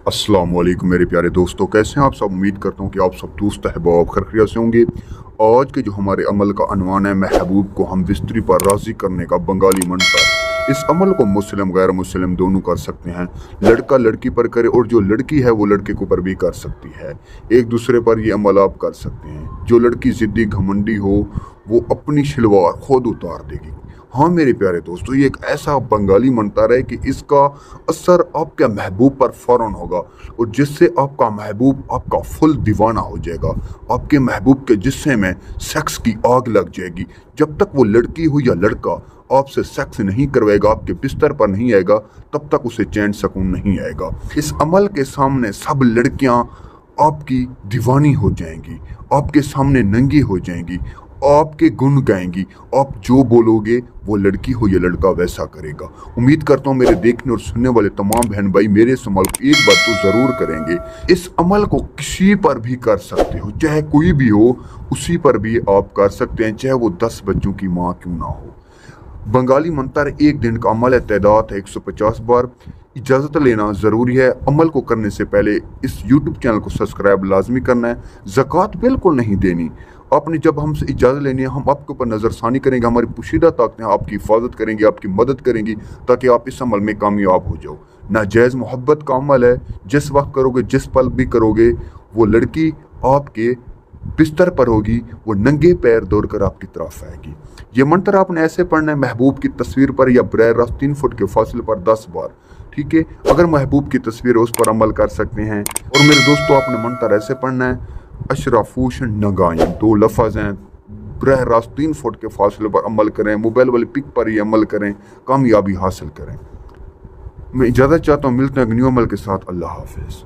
अस्सलाम वालेकुम मेरे प्यारे दोस्तों, कैसे हैं आप सब। उम्मीद करता हूँ कि आप सब दोस्त अहबाब खैरियत से होंगे। आज के जो हमारे अमल का अनवान है, महबूब को हम बिस्तरी पर राज़ी करने का बंगाली मंत्र। इस अमल को मुस्लिम गैर मुस्लिम दोनों कर सकते हैं। लड़का लड़की पर करे और जो लड़की है वो लड़के के ऊपर भी कर सकती है। एक दूसरे पर ये अमल आप कर सकते हैं। जो लड़की ज़िद्दी घमंडी हो वो अपनी शलवार खुद उतार देगी। हाँ मेरे प्यारे दोस्तों, ये एक ऐसा बंगाली मंत्र है कि इसका असर आपके महबूब पर फ़ौरन होगा और जिससे आपका महबूब आपका फुल दीवाना हो जाएगा। आपके महबूब के जिस्म में सेक्स की आग लग जाएगी। जब तक वो लड़की हो या लड़का आपसे सेक्स नहीं करवाएगा, आपके बिस्तर पर नहीं आएगा, तब तक उसे चैन सुकून नहीं आएगा। इस अमल के सामने सब लड़कियां आपकी दीवानी हो जाएंगी, आपके सामने नंगी हो जाएंगी, आपके गुण गाएंगी। आप जो बोलोगे वो लड़की हो या लड़का वैसा करेगा। उम्मीद करता हूँ मेरे देखने और सुनने वाले तमाम बहन भाई मेरे इस अमल को एक बार तो ज़रूर करेंगे। इस अमल को किसी पर भी कर सकते हो, चाहे कोई भी हो उसी पर भी आप कर सकते हैं, चाहे वो 10 बच्चों की माँ क्यों ना हो। बंगाली मंत्र एक दिन का अमल है, तादाद है 150 बार। इजाज़त लेना ज़रूरी है। अमल को करने से पहले इस यूट्यूब चैनल को सब्सक्राइब लाजमी करना है। ज़कात बिल्कुल नहीं देनी। आपने जब हमसे इजाज़त लेनी है, हम आपके ऊपर नज़रसानी करेंगे, हमारी पोशीदा ताकतें आपकी हिफाजत करेंगी, आपकी मदद करेंगी ताकि आप इस अमल में कामयाब हो जाओ। नाजायज़ मोहब्बत का अमल है। जिस वक्त करोगे, जिस पल भी करोगे, वो लड़की आपके बिस्तर पर होगी, वो नंगे पैर दौड़कर आपकी तरफ आएगी। ये मंत्र आपने ऐसे पढ़ना है, महबूब की तस्वीर पर या बरह रास्त 3 फुट के फासले पर 10 बार। ठीक है, अगर महबूब की तस्वीर है उस पर अमल कर सकते हैं। और मेरे दोस्तों, आपने मंत्र ऐसे पढ़ना है, अशराफूश नगायन 2 लफ्ज़ हैं, बरह रास्त 3 फुट के फासले पर अमल करें, मोबाइल वाली पिक पर ही अमल करें, कामयाबी हासिल करें। मैं इजाज़त चाहता हूँ, मिलते हैं एक न्यू अमल के साथ। अल्लाह हाफिज़।